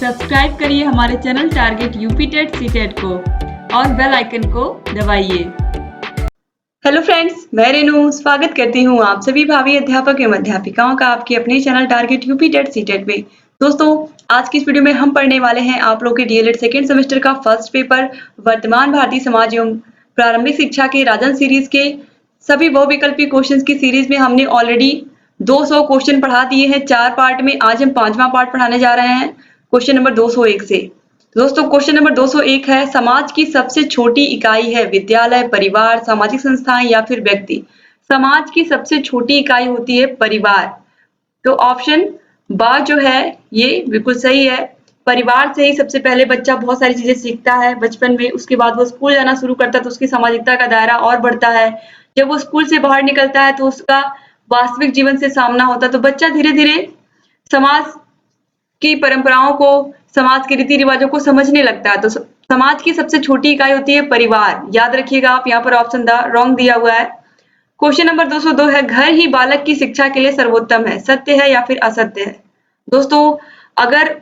Subscribe करिए हमारे channel target UP TET CTET को और बेल आइकन को दबाइए। हेलो फ्रेंड्स, मैं रेनू स्वागत करती हूँ आप सभी भावी अध्यापक एवं अध्यापिकाओं का आपके अपने channel target UP TET CTET में। दोस्तों, आज की इस वीडियो में हम पढ़ने वाले हैं आप लोग के डीएलएड सेकेंड सेमेस्टर का फर्स्ट पेपर वर्तमान भारतीय समाज एवं प्रारंभिक शिक्षा के राजन सीरीज के सभी बहुविकल्पी क्वेश्चंस की सीरीज में हमने ऑलरेडी 200 क्वेश्चन पढ़ा दिए हैं 4 पार्ट में। आज हम 5वां पार्ट पढ़ाने जा रहे हैं क्वेश्चन नंबर 201 से। दोस्तों, क्वेश्चन नंबर 201 है, समाज की सबसे छोटी इकाई है विद्यालय, परिवार, सामाजिक संस्थाएं या फिर व्यक्ति। समाज की सबसे छोटी इकाई होती है परिवार। तो ऑप्शन बा जो है ये बिल्कुल सही है। परिवार से ही सबसे पहले बच्चा बहुत सारी चीजें सीखता है बचपन में, उसके बाद वो स्कूल जाना शुरू करता है तो उसकी सामाजिकता का दायरा और बढ़ता है। जब वो स्कूल से बाहर निकलता है तो उसका वास्तविक जीवन से सामना होता है, तो बच्चा धीरे धीरे समाज की परंपराओं को, समाज के रीति रिवाजों को समझने लगता है। तो समाज की सबसे छोटी इकाई होती है परिवार। याद रखिएगा आप, यहाँ पर ऑप्शन रॉन्ग दिया हुआ है। क्वेश्चन नंबर 202 है, घर ही बालक की शिक्षा के लिए सर्वोत्तम है, सत्य है या फिर असत्य है। दोस्तों, अगर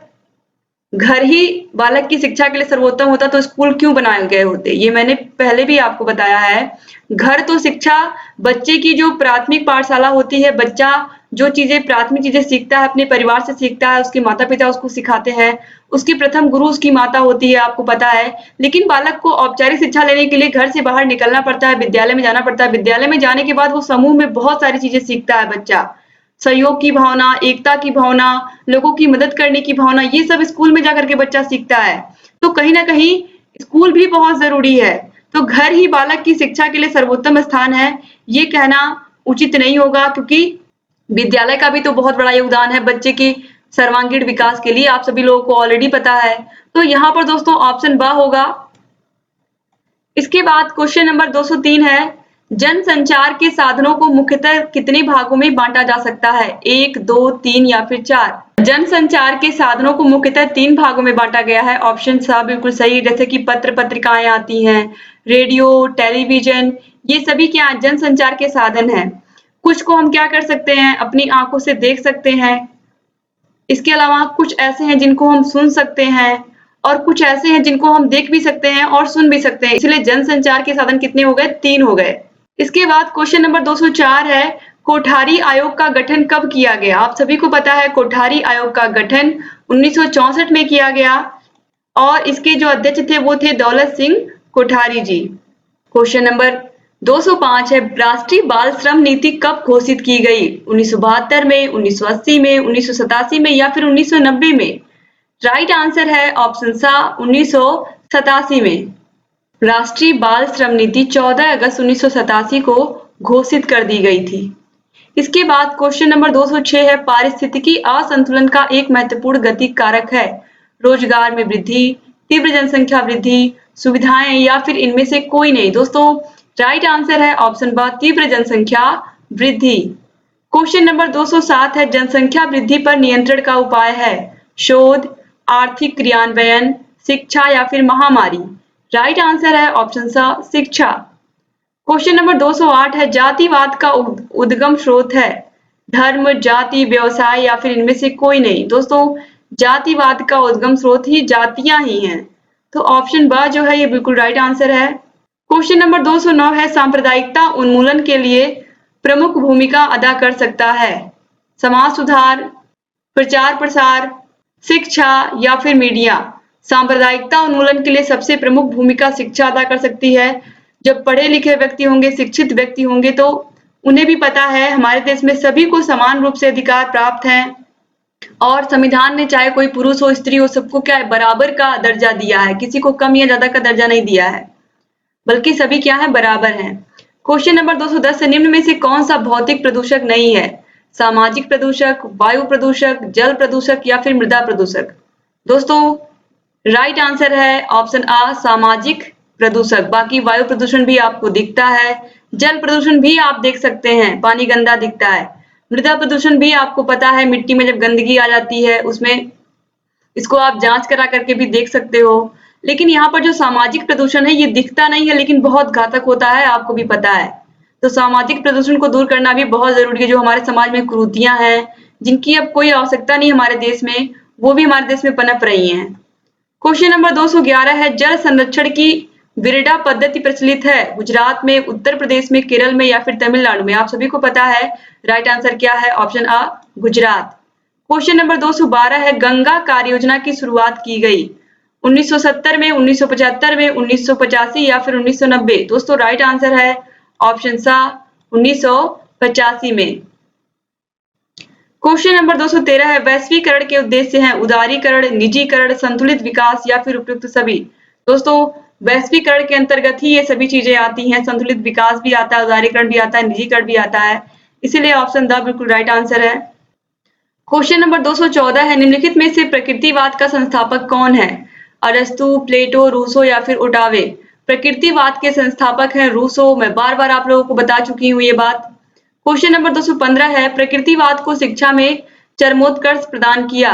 घर ही बालक की शिक्षा के लिए सर्वोत्तम होता तो स्कूल क्यों बनाए गए होते, ये मैंने पहले भी आपको बताया है। घर तो शिक्षा, बच्चे की जो प्राथमिक पाठशाला होती है, बच्चा जो चीजें प्राथमिक चीजें सीखता है अपने परिवार से सीखता है, उसके माता पिता उसको सिखाते हैं, उसकी प्रथम गुरु उसकी माता होती है, आपको पता है। लेकिन बालक को औपचारिक शिक्षा लेने के लिए घर से बाहर निकलना पड़ता है, विद्यालय में जाना पड़ता है। विद्यालय में जाने के बाद वो समूह में बहुत सारी चीजें सीखता है बच्चा, सहयोग की भावना, एकता की भावना, लोगों की मदद करने की भावना, ये सब स्कूल में जाकर के बच्चा सीखता है। तो कहीं ना कहीं स्कूल भी बहुत जरूरी है। तो घर ही बालक की शिक्षा के लिए सर्वोत्तम स्थान है, ये कहना उचित नहीं होगा, क्योंकि विद्यालय का भी तो बहुत बड़ा योगदान है बच्चे के सर्वांगीण विकास के लिए, आप सभी लोगों को ऑलरेडी पता है। तो यहाँ पर दोस्तों ऑप्शन बा होगा। इसके बाद क्वेश्चन नंबर 203 है, जनसंचार के साधनों को मुख्यतः कितने भागों में बांटा जा सकता है, 1, 2, 3 या फिर 4। जनसंचार के साधनों को मुख्यतः 3 भागों में बांटा गया है। ऑप्शन सा बिल्कुल सही है, जैसे कि पत्र पत्रिकाएं आती हैं, रेडियो, टेलीविजन, ये सभी क्या जनसंचार के साधन हैं। कुछ को हम क्या कर सकते हैं, अपनी आंखों से देख सकते हैं। इसके अलावा कुछ ऐसे हैं जिनको हम सुन सकते हैं, और कुछ ऐसे हैं जिनको हम देख भी सकते हैं और सुन भी सकते हैं। इसलिए जनसंचार के साधन कितने हो गए, 3 हो गए। इसके बाद क्वेश्चन नंबर 204 है, कोठारी आयोग का गठन कब किया गया। आप सभी को पता है कोठारी आयोग का गठन 1964 में किया गया, और इसके जो अध्यक्ष थे वो थे दौलत सिंह कोठारी जी। क्वेश्चन नंबर 205 है, राष्ट्रीय बाल श्रम नीति कब घोषित की गई, 1972 में, 1980 में, 1987 में या फिर 1990 में। राइट आंसर है ऑप्शन सा 1987 में। राष्ट्रीय बाल श्रम नीति 14 अगस्त 1987 को घोषित कर दी गई थी। इसके बाद क्वेश्चन नंबर 206 है, पारिस्थितिकी असंतुलन का एक महत्वपूर्ण गति कारक है, रोजगार में वृद्धि, तीव्र जनसंख्या वृद्धि, सुविधाएं या फिर इनमें से कोई नहीं। दोस्तों, राइट आंसर है ऑप्शन बा, तीव्र जनसंख्या वृद्धि। क्वेश्चन नंबर 207 है, जनसंख्या वृद्धि पर नियंत्रण का उपाय है, शोध, आर्थिक क्रियान्वयन, शिक्षा या फिर महामारी। राइट आंसर है ऑप्शन सा, शिक्षा। क्वेश्चन नंबर 208 है, जातिवाद का उद्गम स्रोत है, धर्म, जाति, व्यवसाय या फिर इनमें से कोई नहीं। दोस्तों, जातिवाद का उद्गम स्रोत ही जातियां ही हैं, तो ऑप्शन बा जो है ये बिल्कुल राइट आंसर है। क्वेश्चन नंबर 209 है, सांप्रदायिकता उन्मूलन के लिए प्रमुख भूमिका अदा कर सकता है, समाज सुधार, प्रचार प्रसार, शिक्षा या फिर मीडिया। सांप्रदायिकता उन्मूलन के लिए सबसे प्रमुख भूमिका शिक्षा अदा कर सकती है। जब पढ़े लिखे व्यक्ति होंगे, शिक्षित व्यक्ति होंगे, तो उन्हें भी पता है हमारे देश में सभी को समान रूप से अधिकार प्राप्त हैं, और संविधान ने चाहे कोई पुरुष हो स्त्री हो, सबको क्या है, बराबर का दर्जा दिया है, किसी को कम या ज्यादा का दर्जा नहीं दिया है, बल्कि सभी क्या है, बराबर हैं। क्वेश्चन नंबर 210 है, निम्न में से कौन सा भौतिक प्रदूषक नहीं है, सामाजिक प्रदूषक, वायु प्रदूषक, जल प्रदूषक या फिर मृदा प्रदूषक। दोस्तों, राइट आंसर है ऑप्शन आ, सामाजिक प्रदूषक। बाकी वायु प्रदूषण भी आपको दिखता है, जल प्रदूषण भी आप देख सकते हैं, पानी गंदा दिखता है, मृदा प्रदूषण भी आपको पता है, मिट्टी में जब गंदगी आ जाती है उसमें, इसको आप जांच करा करके भी देख सकते हो। लेकिन यहाँ पर जो सामाजिक प्रदूषण है ये दिखता नहीं है, लेकिन बहुत घातक होता है, आपको भी पता है। तो सामाजिक प्रदूषण को दूर करना भी बहुत जरूरी है। जो हमारे समाज में कुरीतियां हैं, जिनकी अब कोई आवश्यकता नहीं हमारे देश में, वो भी हमारे देश में पनप रही हैं। क्वेश्चन नंबर 211 है, जल संरक्षण की बिरडा पद्धति प्रचलित है गुजरात में, उत्तर प्रदेश में, केरल में या फिर तमिलनाडु में? आप सभी को पता है राइट आंसर क्या है, ऑप्शन आ गुजरात। क्वेश्चन नंबर 212 है, गंगा कार्य योजना की शुरुआत की गई 1970 में, 1975 में, 1985 या फिर 1990? दोस्तों राइट आंसर है ऑप्शन सा 1985 में। क्वेश्चन नंबर 213 है, वैश्वीकरण के उद्देश्य हैं उदारीकरण, निजीकरण, संतुलित विकास या फिर उपयुक्त सभी? दोस्तों वैश्वीकरण के अंतर्गत ही ये सभी चीजें आती हैं, संतुलित विकास भी आता है, उदारीकरण भी आता है, निजीकरण भी आता है, इसीलिए ऑप्शन द बिल्कुल राइट आंसर है। क्वेश्चन नंबर 214 है, निम्नलिखित में से प्रकृतिवाद का संस्थापक कौन है? अरस्तु, प्लेटो, रूसो या फिर ओटावे? प्रकृतिवाद के संस्थापक हैं रूसो, मैं बार बार आप लोगों को बता चुकी हूँ ये बात। क्वेश्चन नंबर 215 है, प्रकृतिवाद को शिक्षा में चरमोत्कर्ष प्रदान किया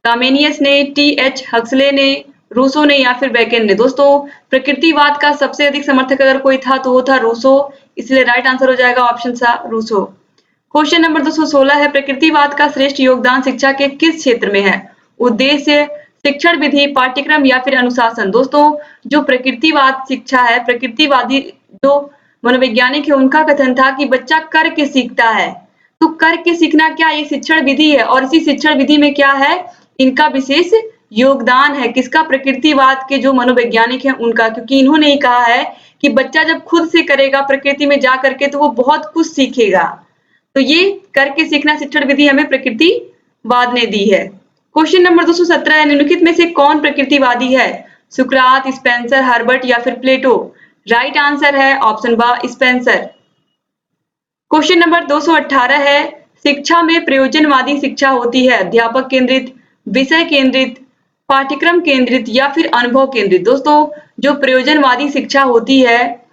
कामेनियस ने, टी.एच. हक्सले ने, रूसो ने या फिर बेकन ने? दोस्तों प्रकृतिवाद का सबसे अधिक समर्थक अगर कोई था तो वो था रूसो, इसलिए राइट आंसर हो जाएगा ऑप्शन सा रूसो। क्वेश्चन नंबर 216 है, प्रकृतिवाद का श्रेष्ठ योगदान शिक्षा के किस क्षेत्र में है? उद्देश्य, शिक्षण विधि, पाठ्यक्रम या फिर अनुशासन? दोस्तों जो प्रकृतिवाद शिक्षा है, प्रकृतिवादी जो मनोवैज्ञानिक है, उनका कथन था कि बच्चा करके सीखता है, तो करके सीखना क्या, ये शिक्षण विधि है, और इसी शिक्षण विधि में क्या है, इनका विशेष योगदान है। किसका? प्रकृतिवाद के जो मनोवैज्ञानिक हैं उनका, क्योंकि इन्होंने ही कहा है कि बच्चा जब खुद से करेगा प्रकृति में जा करके तो वो बहुत कुछ सीखेगा, तो ये करके सीखना शिक्षण विधि हमें प्रकृतिवाद ने दी है। क्वेश्चन नंबर 217 है, निम्नलिखित में से कौन प्रकृतिवादी है? सुकरात, स्पेंसर, हर्बर्ट या फिर प्लेटो? राइट आंसर है ऑप्शन बा स्पेंसर। क्वेश्चन नंबर 218 है, शिक्षा में प्रयोजनवादी शिक्षा होती है अध्यापक केंद्रित, विषय केंद्रित, पाठ्यक्रम केंद्रित या फिर अनुभव केंद्रित? दोस्तों जो प्रयोजनवादी शिक्षा होती है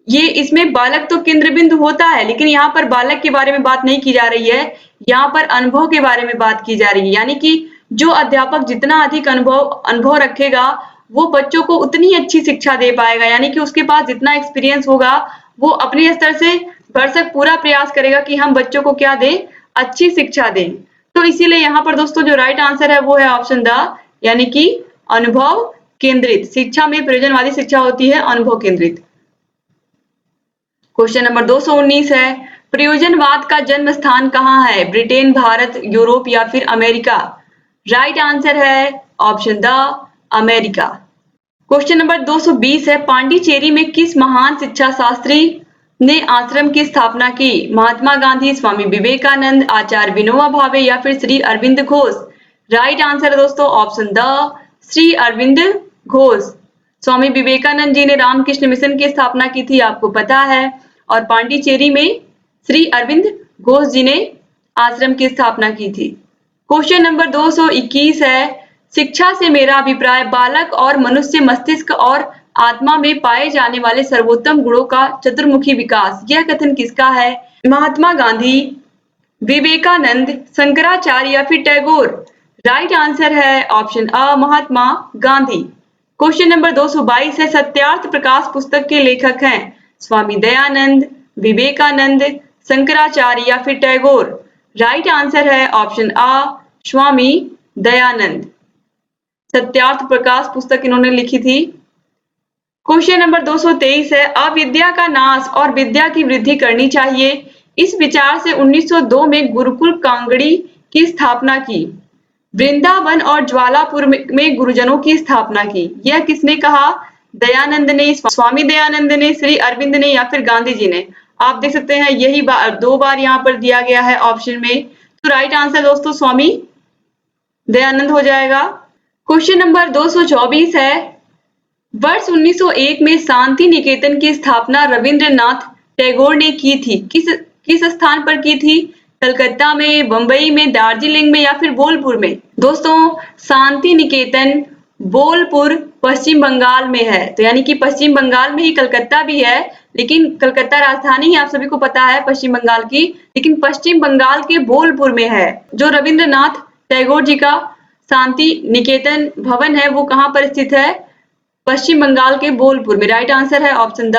ये इसमें बालक तो केंद्र बिंदु होता है, लेकिन यहाँ पर बालक के बारे में बात नहीं की जा रही है, यहाँ पर अनुभव के बारे में बात की जा रही है। यानी कि जो अध्यापक जितना अधिक अनुभव रखेगा वो बच्चों को उतनी अच्छी शिक्षा दे पाएगा, यानी कि उसके पास जितना एक्सपीरियंस होगा वो अपने स्तर से भरसक पूरा प्रयास करेगा कि हम बच्चों को क्या दें, अच्छी शिक्षा दें। तो इसीलिए यहाँ पर दोस्तों जो राइट आंसर है वो है ऑप्शन द, यानी कि अनुभव केंद्रित शिक्षा में प्रयोजनवादी शिक्षा होती है अनुभव केंद्रित। क्वेश्चन नंबर 219 है, प्रयोजनवाद का जन्म स्थान कहाँ है? ब्रिटेन, भारत, यूरोप या फिर अमेरिका? राइट आंसर है option the America. Question number 220 है, पांडिचेरी में किस महान शिक्षा शास्त्री ने आश्रम की स्थापना की? महात्मा गांधी, स्वामी विवेकानंद, आचार्य विनोबा भावे या फिर श्री अरविंद घोष? राइट आंसर है दोस्तों ऑप्शन द श्री अरविंद घोष। स्वामी विवेकानंद जी ने रामकृष्ण मिशन की स्थापना की थी, आपको पता है, और पांडिचेरी में श्री अरविंद घोष जी ने आश्रम की स्थापना की थी। क्वेश्चन नंबर 221 है, शिक्षा से मेरा अभिप्राय बालक और मनुष्य मस्तिष्क और आत्मा में पाए जाने वाले सर्वोत्तम गुणों का चतुर्मुखी विकास। यह कथन किसका है? महात्मा गांधी, विवेकानंद, शंकराचार्य या फिर टैगोर? राइट आंसर है ऑप्शन अ महात्मा गांधी। क्वेश्चन नंबर 222 है, सत्यार्थ प्रकाश पुस्तक के लेखक हैं स्वामी दयानंद, विवेकानंद, शंकराचार्य या फिर टैगोर? राइट आंसर है ऑप्शन आ स्वामी दयानंद। सत्यार्थ प्रकाश पुस्तक इन्होंने लिखी थी। क्वेश्चन नंबर 223 है, अविद्या का नाश और विद्या की वृद्धि करनी चाहिए, इस विचार से 1902 में गुरुकुल कांगड़ी की स्थापना की। वृंदावन और ज्वालापुर में गुरुजनों की स्थापना की। यह किसने कहा? दयानंद ने, स्वामी दयानंद ने, श्री अरविंद ने या फिर गांधी जी ने? आप देख सकते हैं यही दो बार यहाँ पर दिया गया है ऑप्शन में, तो राइट आंसर दोस्तों स्वामी दयानंद हो जाएगा। क्वेश्चन नंबर 224 है, वर्ष 1901 में शांति निकेतन की स्थापना रविंद्रनाथ टैगोर ने की थी। किस स्थान पर की थी? कलकत्ता में, बंबई में, दार्जिलिंग में या फिर बोलपुर में? दोस्तों शांति निकेतन बोलपुर पश्चिम बंगाल में है, तो यानी कि पश्चिम बंगाल में ही कलकत्ता भी है, लेकिन कलकत्ता राजधानी ही आप सभी को पता है पश्चिम बंगाल की, लेकिन पश्चिम बंगाल के बोलपुर में है। जो रविंद्रनाथ टैगोर जी का शांति निकेतन भवन है वो कहाँ पर स्थित है? पश्चिम बंगाल के बोलपुर में। राइट आंसर है ऑप्शन द।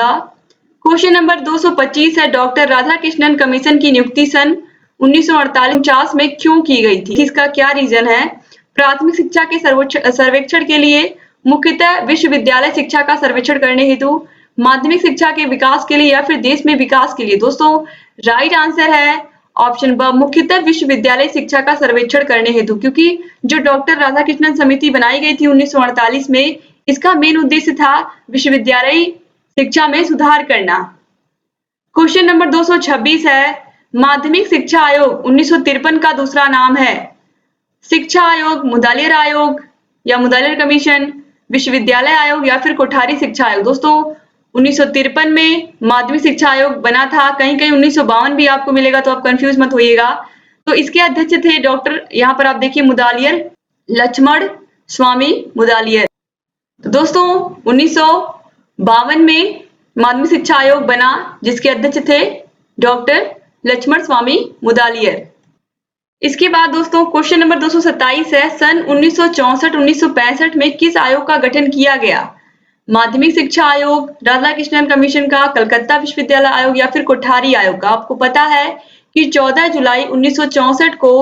क्वेश्चन नंबर 225 है, डॉक्टर राधाकृष्णन कमीशन की नियुक्ति सन 1948 में क्यों की गई थी? इसका क्या रीजन है? प्राथमिक शिक्षा के सर्वेक्षण के लिए, मुख्यतः विश्वविद्यालय शिक्षा का सर्वेक्षण करने हेतु, माध्यमिक शिक्षा के विकास के लिए या फिर देश में विकास के लिए। दोस्तों राइट आंसर है ऑप्शन ब, मुख्यतः विश्वविद्यालय शिक्षा का सर्वेक्षण करने हेतु, क्योंकि जो डॉक्टर राधाकृष्णन समिति बनाई गई थी 1948 में, इसका मेन उद्देश्य था विश्वविद्यालय शिक्षा में सुधार करना। क्वेश्चन नंबर 226 है, माध्यमिक शिक्षा आयोग 1953 का दूसरा नाम है। शिक्षा आयोग, मुदालियर आयोग या मुदालियर कमीशन, विश्वविद्यालय आयोग या फिर कोठारी शिक्षा आयोग। दोस्तों 1953 में माध्यमिक शिक्षा आयोग बना था, कहीं कहीं 1952 भी आपको मिलेगा, तो आप कंफ्यूज मत होइएगा। तो इसके अध्यक्ष थे डॉक्टर, यहाँ पर आप देखिए मुदालियर लक्ष्मण स्वामी मुदालियर। तो दोस्तों 1952 में माध्यमिक शिक्षा आयोग बना, जिसके अध्यक्ष थे डॉक्टर लक्ष्मण स्वामी मुदालियर। इसके बाद दोस्तों क्वेश्चन नंबर 227 है, सन 1964-1965 में किस आयोग का गठन किया गया? माध्यमिक शिक्षा आयोग, राधाकृष्णन कमीशन का, कलकत्ता विश्वविद्यालय आयोग या फिर कोठारी आयोग का। आपको पता है कि 14 जुलाई 1964 को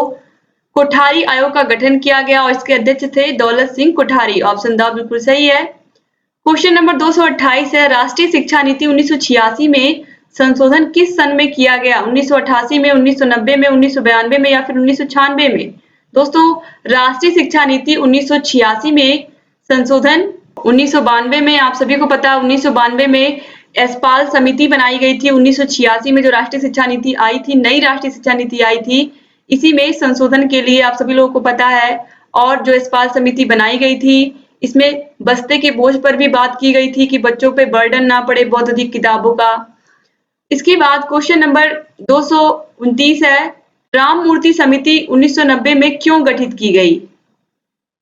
कोठारी आयोग का गठन किया गया और इसके अध्यक्ष थे दौलत सिंह कोठारी। ऑप्शन द बिल्कुल सही है। क्वेश्चन नंबर 228 है, राष्ट्रीय शिक्षा नीति 1986 में संशोधन किस सन में किया गया? 1988 में, 1990 में, 1992 में या फिर 1996 में? दोस्तों राष्ट्रीय शिक्षा नीति 1986 में संशोधन 1992 में, आप सभी को पता है 1992 में एसपाल समिति बनाई गई थी। 1986 में जो राष्ट्रीय शिक्षा नीति आई थी, नई राष्ट्रीय शिक्षा नीति आई थी, इसी में संशोधन के लिए आप सभी लोगों को पता है। और जो एसपाल समिति बनाई गई थी, इसमें बस्ते के बोझ पर भी बात की गई थी कि बच्चों पे बर्डन ना पड़े बहुत अधिक किताबों का। इसके बाद क्वेश्चन नंबर 229 है, राम मूर्ति समिति 1990 में क्यों गठित की गई?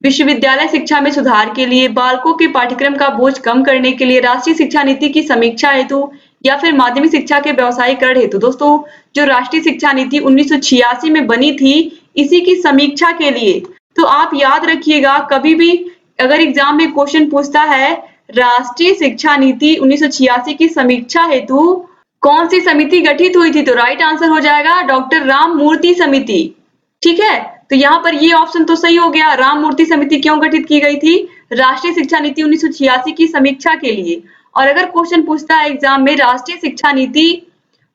विश्वविद्यालय शिक्षा में सुधार के लिए, बालकों के पाठ्यक्रम का बोझ कम करने के लिए, राष्ट्रीय शिक्षा नीति की समीक्षा हेतु या फिर माध्यमिक शिक्षा के व्यावसायीकरण हेतु? दोस्तों जो राष्ट्रीय शिक्षा नीति 1986 में बनी थी, इसी की समीक्षा के लिए। तो आप याद रखिएगा, कभी भी अगर एग्जाम में क्वेश्चन पूछता है राष्ट्रीय शिक्षा नीति 1986 की समीक्षा हेतु कौन सी समिति गठित हुई थी, तो राइट आंसर हो जाएगा डॉक्टर राम मूर्ति समिति। ठीक है, तो यहाँ पर ये ऑप्शन तो सही हो गया। राम मूर्ति समिति क्यों गठित की गई थी? राष्ट्रीय शिक्षा नीति 1986 की समीक्षा के लिए। और अगर क्वेश्चन पूछता है एग्जाम में राष्ट्रीय शिक्षा नीति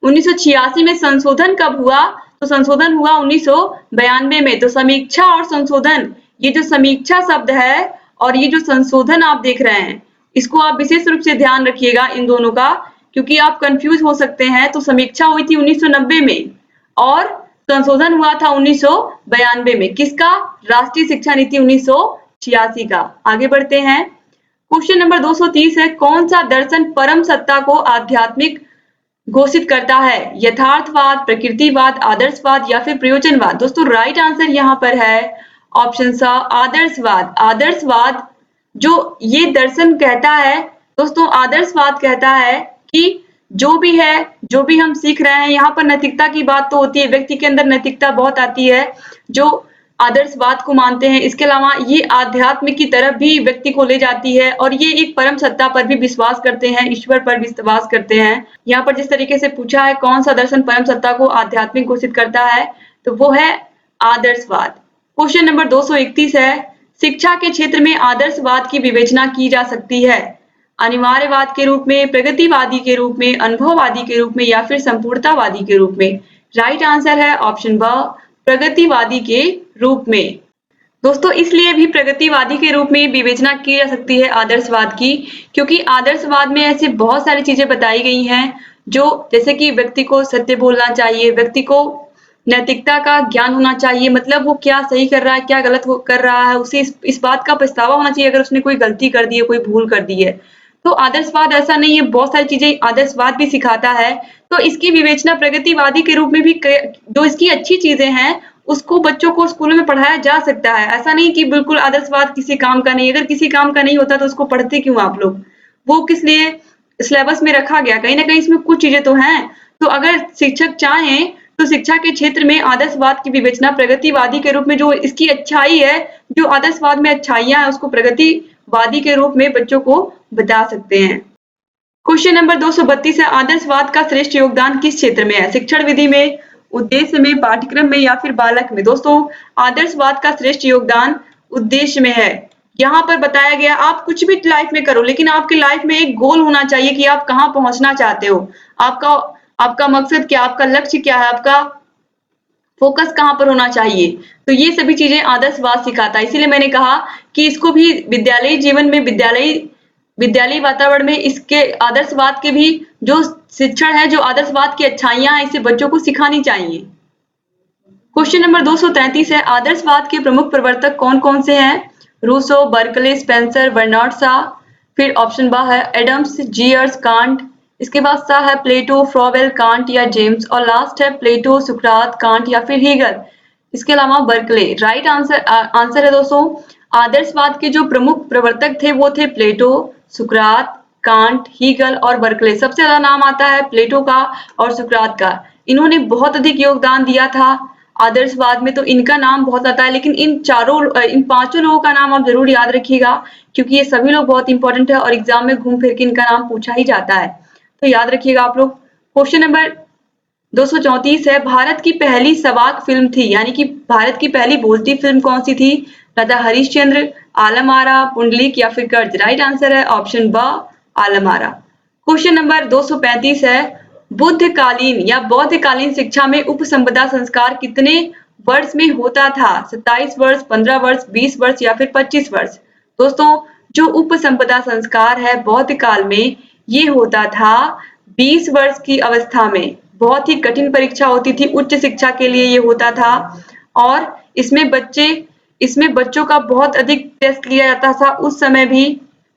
1986 में संशोधन कब हुआ, तो संशोधन हुआ 1992 में। तो समीक्षा और संशोधन, ये जो समीक्षा शब्द है और ये जो संशोधन आप देख रहे हैं, इसको आप विशेष रूप से ध्यान रखिएगा इन दोनों का, क्योंकि आप कंफ्यूज हो सकते हैं। तो समीक्षा हुई थी 1990 में और संशोधन हुआ था 1992 में। किसका? राष्ट्रीय शिक्षा नीति 1986 का। आगे बढ़ते हैं। क्वेश्चन नंबर 230 है, कौन सा दर्शन परम सत्ता को आध्यात्मिक घोषित करता है? यथार्थवाद, प्रकृतिवाद, आदर्शवाद या फिर प्रयोजनवाद? दोस्तों राइट आंसर यहाँ पर है ऑप्शन सा, आदर्शवाद। आदर्शवाद जो ये दर्शन कहता है, दोस्तों आदर्शवाद कहता है कि जो भी है, जो भी हम सीख रहे हैं, यहाँ पर नैतिकता की बात तो होती है, व्यक्ति के अंदर नैतिकता बहुत आती है जो आदर्शवाद को मानते हैं। इसके अलावा ये आध्यात्म की तरफ भी व्यक्ति को ले जाती है और ये एक परम सत्ता पर भी विश्वास करते हैं, ईश्वर पर विश्वास करते हैं। यहाँ पर जिस तरीके से पूछा है कौन सा दर्शन परम सत्ता को आध्यात्मिक घोषित करता है, तो वो है आदर्शवाद। क्वेश्चन नंबर 231 है, शिक्षा के क्षेत्र में आदर्शवाद की विवेचना की जा सकती है अनिवार्यवाद के रूप में, प्रगतिवादी के रूप में, अनुभववादी के रूप में या फिर संपूर्णतावादी के रूप में? राइट आंसर है ऑप्शन ब, प्रगतिवादी के रूप में। दोस्तों इसलिए भी प्रगतिवादी के रूप में विवेचना की जा सकती है आदर्शवाद की, क्योंकि आदर्शवाद में ऐसे बहुत सारी चीजें बताई गई हैं जो, जैसे कि व्यक्ति को सत्य बोलना चाहिए, व्यक्ति को नैतिकता का ज्ञान होना चाहिए, मतलब वो क्या सही कर रहा है, क्या गलत कर रहा है, उसे इस बात का पछतावा होना चाहिए अगर उसने कोई गलती कर दी है, कोई भूल कर दी है। तो आदर्शवाद ऐसा नहीं है, बहुत सारी चीजें आदर्शवाद भी सिखाता है। तो इसकी विवेचना प्रगतिवादी के रूप में भी, जो इसकी अच्छी चीजें हैं उसको बच्चों को स्कूलों में पढ़ाया जा सकता है। ऐसा नहीं कि बिल्कुल आदर्शवाद किसी काम का नहीं। अगर किसी काम का नहीं होता तो उसको पढ़ते क्यों आप लोग? वो किस लिए सिलेबस में रखा गया? कहीं ना कहीं इसमें कुछ चीजें तो हैं। तो अगर शिक्षक चाहें तो शिक्षा के क्षेत्र में आदर्शवाद की विवेचना प्रगतिवादी के रूप में, जो इसकी अच्छाई है, जो आदर्शवाद में अच्छाइयां है, उसको प्रगतिवादी के रूप में बच्चों को बता सकते हैं। क्वेश्चन नंबर 232 है, आदर्शवाद का श्रेष्ठ योगदान किस क्षेत्र में है? शिक्षण विधि में, उद्देश्य में, पाठ्यक्रम में या फिर बालक में? दोस्तों आदर्शवाद का श्रेष्ठ योगदान उद्देश्य में है। यहाँ पर बताया गया आप कुछ भी लाइफ में करो, लेकिन आपकी लाइफ में एक गोल होना चाहिए कि आप कहाँ पहुंचना चाहते हो, आपका आपका मकसद क्या, आपका लक्ष्य क्या है, आपका फोकस कहाँ पर होना चाहिए। तो ये सभी चीजें आदर्शवाद सिखाता है। इसीलिए मैंने कहा कि इसको भी विद्यालयी जीवन में, विद्यालयी वातावरण में इसके आदर्शवाद के भी जो शिक्षण है, जो आदर्शवाद की अच्छाइयां हैं, इसे बच्चों को सिखानी चाहिए। क्वेश्चन नंबर 233 है, आदर्शवाद के प्रमुख प्रवर्तक कौन कौन से हैं? Rousseau, Berkeley, Spencer, Bernard Shaw. फिर ऑप्शन बा है एडम्स, जीयर्स, कांट। इसके बाद सा है प्लेटो, फ्रॉवेल, कांट या जेम्स। और लास्ट है प्लेटो, सुकरात, कांट या फिर हीगल। इसके अलावा बर्कले। राइट आंसर है दोस्तों, आदर्शवाद के जो प्रमुख प्रवर्तक थे वो थे प्लेटो, सुकरात, कांट, हीगल और बर्कले। सबसे ज्यादा नाम आता है प्लेटो का और सुकरात का। इन्होंने बहुत अधिक योगदान दिया था आदर्शवाद में, तो इनका नाम बहुत आता है। लेकिन इन पांचों लोगों का नाम आप जरूर याद रखिएगा, क्योंकि ये सभी लोग बहुत इंपॉर्टेंट है और एग्जाम में घूम फिर के इनका नाम पूछा ही जाता है, तो याद रखिएगा आप लोग। क्वेश्चन नंबर 234 है, भारत की पहली सवाक फिल्म थी, यानी कि भारत की पहली बोलती फिल्म कौन सी थी? राजा हरिश्चंद्र, आलम आरा, पुंडलिक या फिर कर्ज। राइट आंसर है ऑप्शन ब, आलम आरा। क्वेश्चन नंबर 235 है, बुद्धकालीन या बौद्धकालीन शिक्षा में उपसंपदा संस्कार कितने वर्ष में होता था? 27 वर्ष, 15 वर्ष, 20 वर्ष या फिर 25 वर्ष। दोस्तों, जो उपसंपदा संस्कार है बौद्ध काल में, ये होता था 20 वर्ष की अवस्था में। बहुत ही कठिन परीक्षा होती थी, उच्च शिक्षा के लिए ये होता था। और इसमें बच्चों का बहुत अधिक टेस्ट लिया जाता था उस समय भी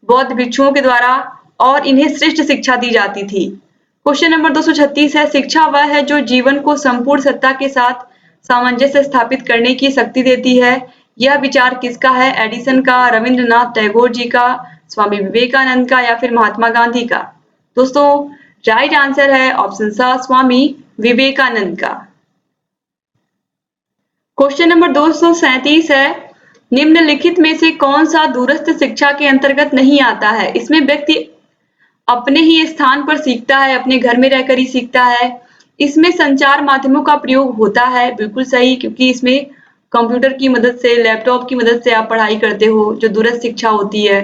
बौद्ध भिक्षुओं के द्वारा, और इन्हें श्रेष्ठ शिक्षा दी जाती थी। क्वेश्चन नंबर 236 है, शिक्षा वह है जो जीवन को संपूर्ण सत्ता के साथ सामंजस्य स्थापित करने की शक्ति देती है। यह विचार किसका है? एडिसन का, रविंद्रनाथ टैगोर जी का, स्वामी विवेकानंद का या फिर महात्मा गांधी का। दोस्तों, राइट आंसर है ऑप्शन सा, स्वामी विवेकानंद का। क्वेश्चन नंबर 237 है, निम्नलिखित में से कौन सा दूरस्थ शिक्षा के अंतर्गत नहीं आता है? इसमें व्यक्ति अपने ही स्थान पर सीखता है, अपने घर में रहकर ही सीखता है। इसमें संचार माध्यमों का प्रयोग होता है, बिल्कुल सही, क्योंकि इसमें कंप्यूटर की मदद से, लैपटॉप की मदद से आप पढ़ाई करते हो, जो दूरस्थ शिक्षा होती है।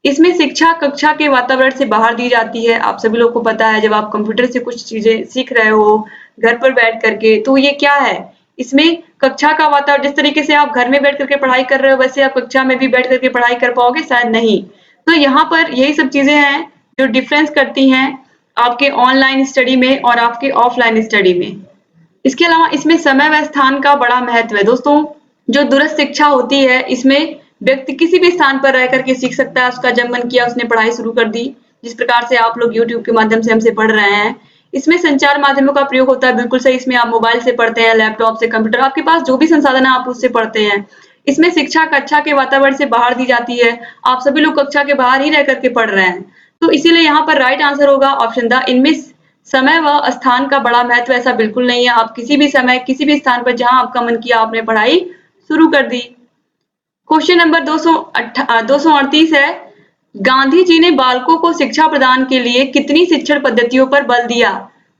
इसमें शिक्षा कक्षा के वातावरण से बाहर दी जाती है। आप सभी लोगों को पता है, जब आप कंप्यूटर से कुछ चीजें सीख रहे हो घर पर बैठ करके, तो ये क्या है? इसमें कक्षा का वातावरण, जिस तरीके से आप घर में बैठ करके पढ़ाई कर रहे हो, वैसे आप कक्षा में भी बैठ करके पढ़ाई कर पाओगे? शायद नहीं। तो यहाँ पर यही सब चीजें हैं जो डिफरेंस करती हैं आपके ऑनलाइन स्टडी में और आपके ऑफलाइन स्टडी में। इसके अलावा इसमें समय व स्थान का बड़ा महत्व है। दोस्तों, जो दूरस्थ शिक्षा होती है, इसमें व्यक्ति किसी भी स्थान पर रह करके सीख सकता है। उसका जब मन किया उसने पढ़ाई शुरू कर दी, जिस प्रकार से आप लोग YouTube के माध्यम से हमसे पढ़ रहे हैं। इसमें संचार माध्यमों का प्रयोग होता है, बिल्कुल सही। इसमें आप मोबाइल से पढ़ते हैं, लैपटॉप से, कंप्यूटर, आपके पास जो भी संसाधन है आप उससे पढ़ते हैं। इसमें शिक्षा कक्षा के वातावरण से बाहर दी जाती है। आप सभी लोग कक्षा के बाहर ही रह करके पढ़ रहे हैं, तो इसीलिए यहाँ पर राइट आंसर होगा ऑप्शन द। इनमें समय व स्थान का बड़ा महत्व ऐसा बिल्कुल नहीं है। आप किसी भी समय, किसी भी स्थान पर जहां आपका मन किया आपने पढ़ाई शुरू कर दी। क्वेश्चन नंबर 238 है, गांधी जी ने बालकों को शिक्षा प्रदान के लिए कितनी शिक्षण पद्धतियों पर बल दिया?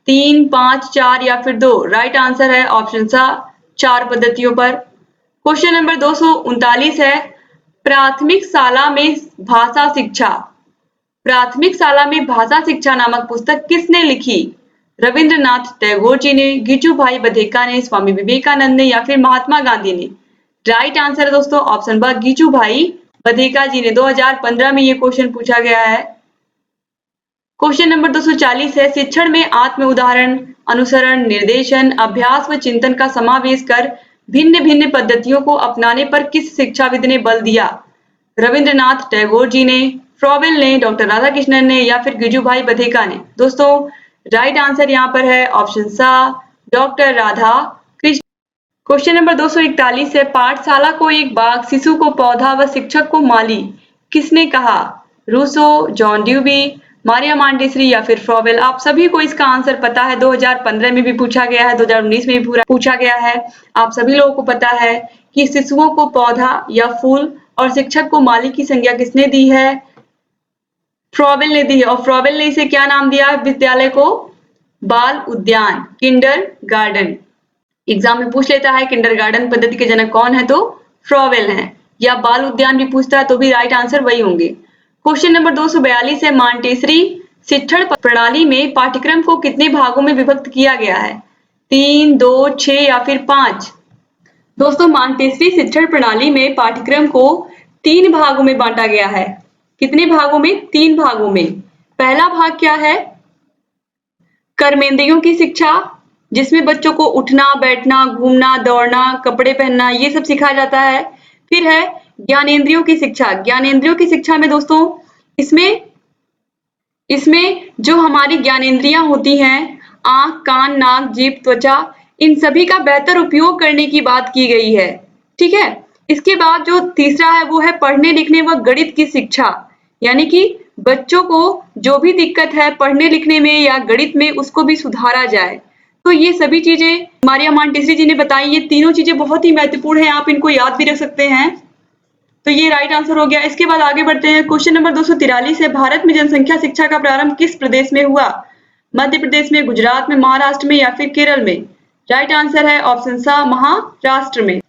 3, 5, 4 या फिर 2। राइट आंसर है ऑप्शन सा, 4 पद्धतियों पर। क्वेश्चन नंबर 239 है, प्राथमिक शाला में भाषा शिक्षा नामक पुस्तक किसने लिखी? रविंद्रनाथ टैगोर जी ने, गिजुभाई बधेका ने, स्वामी विवेकानंद ने या फिर महात्मा गांधी ने। राइट आंसर है दोस्तों ऑप्शन ब, गिजुभाई बधेका जी ने। 2015 में ये क्वेश्चन पूछा गया है। क्वेश्चन नंबर 240 है, शिक्षण में आत्म उदाहरण, अनुसरण, निर्देशन, अभ्यास व चिंतन का समावेश कर भिन्न भिन्न पद्धतियों को अपनाने पर किस शिक्षाविद ने बल दिया? रविंद्रनाथ टैगोर जी ने, फ्रॉवेल ने, डॉक्टर राधाकृष्णन ने या फिर गिजुभाई बधेका ने। दोस्तों, राइट आंसर यहाँ पर है ऑप्शन सा, doctor Radha Krishna. Question number 241 है, पाठशाला को एक बाग, शिशु को पौधा व शिक्षक को माली किसने कहा? रूसो, जॉन ड्यूबी, मारिया मांटेसरी या फिर फ्रॉवेल। आप सभी को इसका आंसर पता है, 2015 में भी पूछा गया है, 2019 में भी पूछा गया है। आप सभी लोगों को पता है कि शिशुओं को पौधा या फूल और शिक्षक को माली की संज्ञा किसने दी है? फ्रॉवेल ने दी है। और फ्रॉवेल ने इसे क्या नाम दिया है विद्यालय को? बाल उद्यान, किंडर गार्डन। एग्जाम में पूछ लेता है किंडरगार्टन पद्धति के जनक कौन है, तो फ्रॉवेल हैं। या बाल उद्यान भी पूछता है तो भी राइट आंसर वही होंगे। क्वेश्चन नंबर 242 है, मांटेसरी शिक्षण प्रणाली में पाठ्यक्रम को कितने भागों में विभक्त किया गया है? 3, 2, 6 या फिर 5? दोस्तों, मांटेसरी शिक्षण प्रणाली में पाठ्यक्रम को 3 भागों में बांटा गया है। कितने भागों में? 3 भागों में। पहला भाग क्या है? कर्मेंद्रियों की शिक्षा, जिसमें बच्चों को उठना, बैठना, घूमना, दौड़ना, कपड़े पहनना ये सब सिखाया जाता है। फिर है ज्ञानेंद्रियों की शिक्षा। ज्ञानेंद्रियों की शिक्षा में दोस्तों इसमें जो हमारी ज्ञानेंद्रियां होती हैं, आंख, कान, नाक, जीभ, त्वचा, इन सभी का बेहतर उपयोग करने की बात की गई है। ठीक है। इसके बाद जो तीसरा है वो है पढ़ने लिखने व गणित की शिक्षा, यानी कि बच्चों को जो भी दिक्कत है पढ़ने लिखने में या गणित में उसको भी सुधारा जाए। तो ये सभी चीजें मारिया मांटेसरी जी ने बताई। ये तीनों चीजें बहुत ही महत्वपूर्ण हैं, आप इनको याद भी रख सकते हैं। तो ये राइट आंसर हो गया। इसके बाद आगे बढ़ते हैं। क्वेश्चन नंबर 243 है, भारत में जनसंख्या शिक्षा का प्रारंभ किस प्रदेश में हुआ? मध्य प्रदेश में, गुजरात में, महाराष्ट्र में या फिर केरल में? राइट आंसर है ऑप्शन सा, महाराष्ट्र में।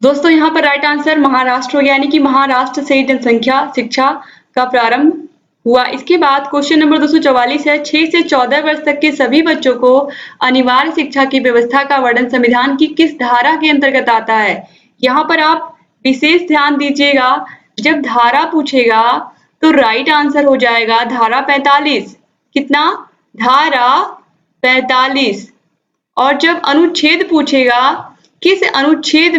दोस्तों, यहाँ पर राइट आंसर महाराष्ट्र हो गया, यानी कि महाराष्ट्र से जनसंख्या शिक्षा का प्रारंभ हुआ। इसके बाद क्वेश्चन नंबर 244 है, 6 से 14 वर्ष तक के सभी बच्चों को अनिवार्य शिक्षा की व्यवस्था का वर्णन संविधान की किस धारा के अंतर्गत आता है? यहाँ पर आप विशेष ध्यान दीजिएगा, जब धारा पूछेगा तो राइट आंसर हो जाएगा धारा 45। कितना? धारा 45। और जब अनुच्छेद पूछेगा, किस अनुच्छेद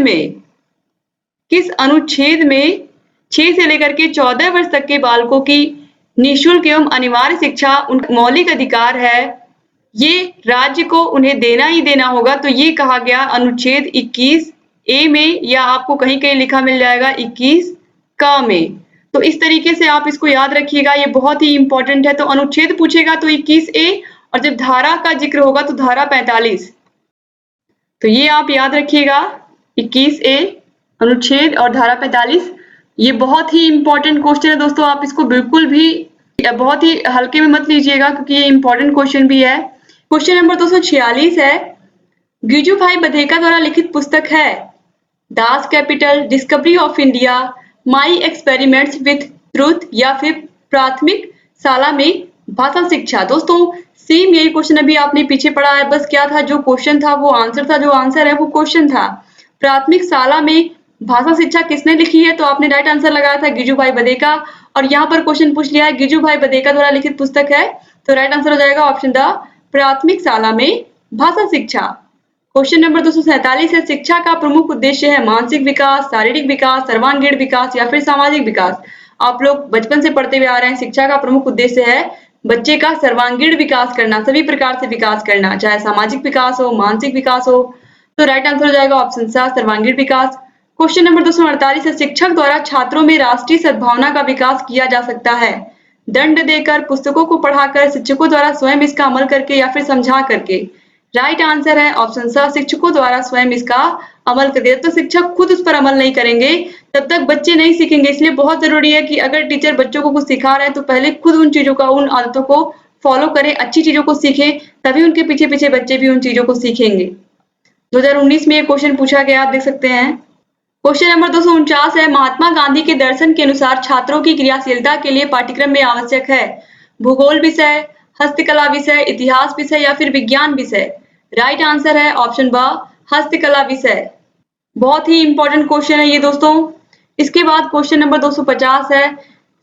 में 6 से लेकर के 14 वर्ष तक के बालकों की निःशुल्क एवं अनिवार्य शिक्षा उनका मौलिक अधिकार है, ये राज्य को उन्हें देना ही देना होगा। तो ये कहा गया अनुच्छेद 21A में, या आपको कहीं कहीं लिखा मिल जाएगा 21 क में। तो इस तरीके से आप इसको याद रखिएगा, ये बहुत ही इंपॉर्टेंट है। तो अनुच्छेद पूछेगा तो 21A, और जब धारा का जिक्र होगा तो धारा 45। तो ये आप याद रखिएगा, 21A अनुच्छेद और धारा 45। ये बहुत ही इंपॉर्टेंट क्वेश्चन है दोस्तों, आप इसको बिल्कुल भी बहुत ही हल्के में मत लीजिएगा, क्योंकि ये इंपॉर्टेंट क्वेश्चन भी है। क्वेश्चन नंबर 246 है, गिजुभाई बधेका द्वारा लिखित पुस्तक है Das Kapital, discovery of India, my experiments with truth या फिर प्राथमिक शाला में भाषा शिक्षा? दोस्तों, सेम यही क्वेश्चन अभी आपने पीछे पढ़ा है, बस क्या था, जो क्वेश्चन था वो आंसर था, जो आंसर है वो क्वेश्चन था। प्राथमिक शाला में भाषा शिक्षा किसने लिखी है? तो आपने राइट आंसर लगाया था गिजुभाई बधेका, और यहाँ पर क्वेश्चन पूछ लिया है गिजुभाई बधेका द्वारा लिखित पुस्तक है, तो राइट आंसर हो जाएगा ऑप्शन द प्राथमिक शाला में भाषा शिक्षा। क्वेश्चन नंबर 247 है, शिक्षा का प्रमुख उद्देश्य है मानसिक विकास, शारीरिक विकास, सर्वांगीण विकास या फिर सामाजिक विकास? आप लोग बचपन से पढ़ते हुए आ रहे हैं, शिक्षा का प्रमुख उद्देश्य है बच्चे का सर्वांगीण विकास करना, सभी प्रकार से विकास करना, चाहे सामाजिक विकास हो, मानसिक विकास हो। तो राइट आंसर हो जाएगा ऑप्शन सा, सर्वांगीण विकास। क्वेश्चन नंबर 248 है, शिक्षक द्वारा छात्रों में राष्ट्रीय सद्भावना का विकास किया जा सकता है दंड देकर, पुस्तकों को पढ़ाकर, शिक्षकों द्वारा स्वयं इसका अमल करके या फिर समझा करके? राइट आंसर है ऑप्शन सा, शिक्षकों द्वारा स्वयं इसका अमल करके। तो शिक्षक खुद उस पर अमल नहीं करेंगे तब तक बच्चे नहीं सीखेंगे। इसलिए बहुत जरूरी है कि अगर टीचर बच्चों को कुछ सिखा रहा है तो पहले खुद उन चीजों का, उन आदतों को फॉलो करें, अच्छी चीजों को सीखें, तभी उनके पीछे पीछे बच्चे भी उन चीजों को सीखेंगे। 2019 में ये क्वेश्चन पूछा गया, आप देख सकते हैं। क्वेश्चन नंबर 249 है, महात्मा गांधी के दर्शन के अनुसार छात्रों की क्रियाशीलता के लिए पाठ्यक्रम में आवश्यक है भूगोल विषय, हस्तकला विषय, इतिहास विषय या फिर विज्ञान विषय? राइट आंसर है ऑप्शन ब, हस्तकला विषय। बहुत ही इंपॉर्टेंट क्वेश्चन है ये दोस्तों। इसके बाद क्वेश्चन नंबर 250 है,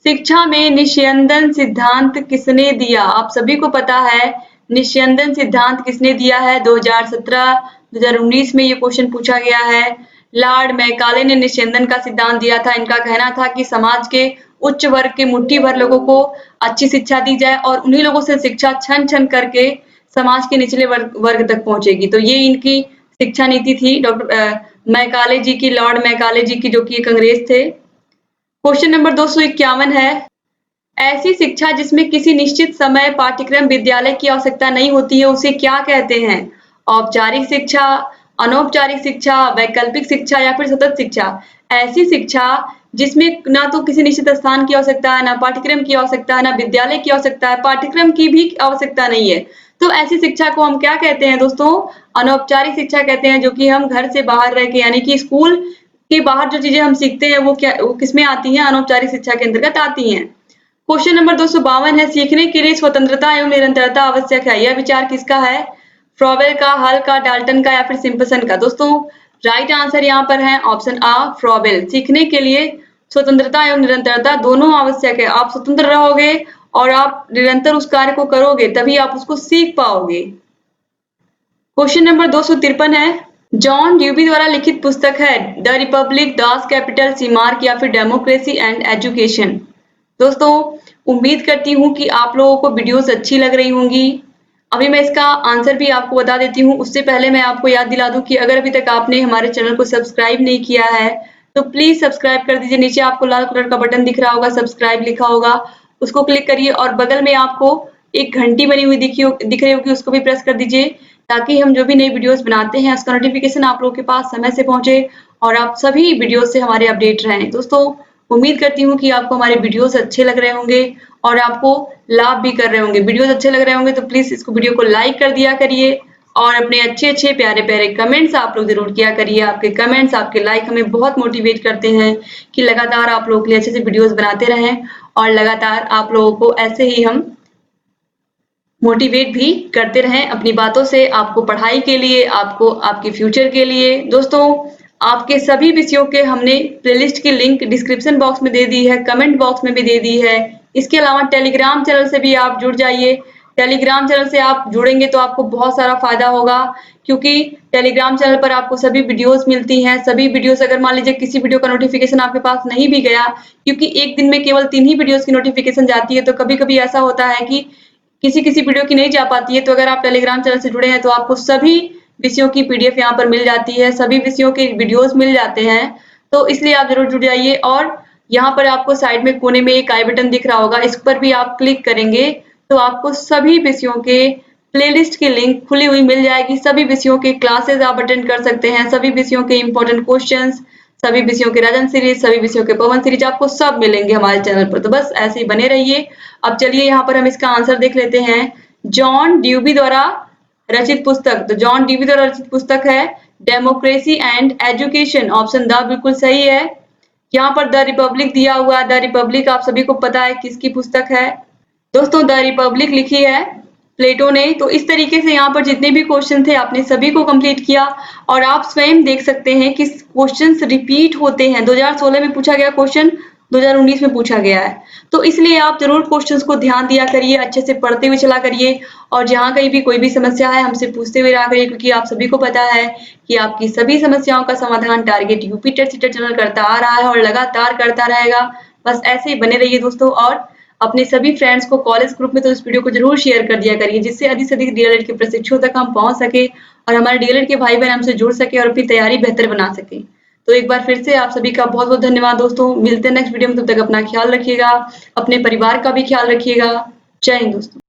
शिक्षा में निस्यंदन सिद्धांत किसने दिया? आप सभी को पता है निस्यंदन सिद्धांत किसने दिया है। 2017-2019 में ये क्वेश्चन पूछा गया है। लॉर्ड मैकाले ने निस्यंदन का सिद्धांत दिया था। इनका कहना था कि समाज के उच्च वर्ग के मुट्ठी भर लोगों को अच्छी शिक्षा दी जाए और उन्हीं लोगों से शिक्षा छन छन करके समाज के निचले वर्ग तक पहुंचेगी। तो ये इनकी शिक्षा नीति थी डॉक्टर मैकाले जी की, लॉर्ड मैकाले जी की, जो कि एक अंग्रेज थे। क्वेश्चन नंबर 251 है, ऐसी शिक्षा जिसमें किसी निश्चित समय पाठ्यक्रम विद्यालय की आवश्यकता नहीं होती है उसे क्या कहते हैं? औपचारिक शिक्षा, अनौपचारिक शिक्षा, वैकल्पिक शिक्षा या फिर सतत शिक्षा? ऐसी शिक्षा जिसमें ना तो किसी निश्चित स्थान की आवश्यकता है, ना पाठ्यक्रम की आवश्यकता है, ना विद्यालय की आवश्यकता है, पाठ्यक्रम की भी आवश्यकता नहीं है, तो ऐसी शिक्षा को हम क्या कहते हैं दोस्तों? अनौपचारिक शिक्षा कहते हैं, जो कि हम घर से बाहर रह के, यानी कि स्कूल के बाहर जो चीजें हम सीखते हैं वो किसमें आती हैं? अनौपचारिक शिक्षा के अंतर्गत आती हैं। क्वेश्चन नंबर 252 है, सीखने के लिए स्वतंत्रता एवं निरंतरता आवश्यक है। यह विचार किसका है? फ्रॉवेल का, हल का, डाल्टन का या फिर सिम्पसन का? दोस्तों राइट आंसर यहाँ पर है ऑप्शन आ, फ्रॉवेल। सीखने के लिए स्वतंत्रता एवं निरंतरता दोनों आवश्यक है। आप स्वतंत्र रहोगे और आप निरंतर उस कार्य को करोगे तभी आप उसको सीख पाओगे। क्वेश्चन नंबर 253 है, जॉन ड्यूबी द्वारा लिखित पुस्तक है द रिपब्लिक, दास कैपिटल, सीमार्क या फिर डेमोक्रेसी एंड एजुकेशन? दोस्तों उम्मीद करती हूँ कि आप लोगों को वीडियोस अच्छी लग रही होंगी। अभी मैं इसका आंसर भी आपको बता देती हूँ। उससे पहले मैं आपको याद दिला दूं कि अगर अभी तक आपने हमारे चैनल को सब्सक्राइब नहीं किया है तो प्लीज सब्सक्राइब कर दीजिए। नीचे आपको लाल कलर का बटन दिख रहा होगा, सब्सक्राइब लिखा होगा, उसको क्लिक करिए और बगल में आपको एक घंटी बनी हुई दिख रही होगी, उसको भी प्रेस कर दीजिए ताकि हम जो भी नई वीडियोस बनाते हैं उसका नोटिफिकेशन आप लोगों के पास समय से पहुंचे और आप सभी वीडियोस से हमारे अपडेट रहें। दोस्तों उम्मीद करती हूँ कि आपको हमारे वीडियोस अच्छे लग रहे होंगे और आपको लाभ भी कर रहे होंगे। वीडियोस अच्छे लग रहे होंगे तो प्लीज इसको वीडियो को लाइक कर दिया करिए और अपने अच्छे प्यारे प्यारे कमेंट्स आप लोग जरूर किया करिए। आपके कमेंट्स, आपके लाइक हमें बहुत मोटिवेट करते हैं कि लगातार आप लोगों के लिए अच्छे से वीडियोस बनाते रहें और लगातार आप लोगों को ऐसे ही हम मोटिवेट भी करते रहें अपनी बातों से, आपको पढ़ाई के लिए, आपको आपके फ्यूचर के लिए। दोस्तों आपके सभी विषयों के हमने प्लेलिस्ट की लिंक डिस्क्रिप्शन बॉक्स में दे दी है, कमेंट बॉक्स में भी दे दी है। इसके अलावा टेलीग्राम चैनल से भी आप जुड़ जाइए। टेलीग्राम चैनल से आप जुड़ेंगे तो आपको बहुत सारा फायदा होगा क्योंकि टेलीग्राम चैनल पर आपको सभी वीडियोस मिलती हैं। सभी वीडियोस, अगर मान लीजिए किसी वीडियो का नोटिफिकेशन आपके पास नहीं भी गया, क्योंकि एक दिन में केवल 3 ही वीडियोस की नोटिफिकेशन जाती है, तो कभी-कभी ऐसा होता है कि किसी वीडियो की नहीं जा पाती है। तो अगर आप टेलीग्राम चैनल से जुड़े हैं तो आपको सभी विषयों की पीडीएफ यहाँ पर मिल जाती है, सभी विषयों के वीडियोस मिल जाते हैं। तो इसलिए आप जरूर जुड़ जाइए और यहाँ पर आपको साइड में कोने में एक आई बटन दिख रहा होगा, इस पर भी आप क्लिक करेंगे तो आपको सभी विषयों के प्लेलिस्ट की लिंक खुली हुई मिल जाएगी। सभी विषयों के क्लासेस आप अटेंड कर सकते हैं, सभी विषयों के इंपॉर्टेंट क्वेश्चंस, सभी विषयों के राजन सीरीज, सभी विषयों के पवन सीरीज आपको सब मिलेंगे हमारे चैनल पर। तो बस ऐसे ही बने रहिए। अब चलिए यहाँ पर हम इसका आंसर देख लेते हैं। जॉन ड्यूबी द्वारा रचित पुस्तक, तो जॉन ड्यूबी द्वारा रचित पुस्तक है democracy and education. Option the बिल्कुल सही है। यहाँ पर द रिपब्लिक दिया हुआ है, द रिपब्लिक आप सभी को पता है किसकी पुस्तक है। दोस्तों द रिपब्लिक लिखी है प्लेटो ने। तो इस तरीके से यहाँ पर जितने भी क्वेश्चन थे आपने सभी को कंप्लीट किया और आप स्वयं देख सकते हैं कि क्वेश्चंस रिपीट होते हैं। 2016 में पूछा गया क्वेश्चन 2019 में पूछा गया है, तो इसलिए आप जरूर क्वेश्चंस को ध्यान दिया करिए, अच्छे से पढ़ते हुए चला करिए और जहाँ कहीं भी कोई भी समस्या है हमसे पूछते हुए रहा करिए, क्योंकि आप सभी को पता है कि आपकी सभी समस्याओं का समाधान target UP TET CTET channel करता आ रहा है और लगातार करता रहेगा। बस ऐसे ही बने रहिए दोस्तों और अपने सभी फ्रेंड्स को कॉलेज ग्रुप में तो इस वीडियो को जरूर शेयर कर दिया करिए, जिससे अधिक से अधिक डीएलएड के प्रशिक्षुओं तक हम पहुंच सके और हमारे डीएलएड के भाई बहन हमसे जुड़ सके और अपनी तैयारी बेहतर बना सके। तो एक बार फिर से आप सभी का बहुत बहुत धन्यवाद दोस्तों। मिलते हैं नेक्स्ट वीडियो में, तब तक अपना ख्याल रखिएगा, अपने परिवार का भी ख्याल रखिएगा। जय हिंद दोस्तों।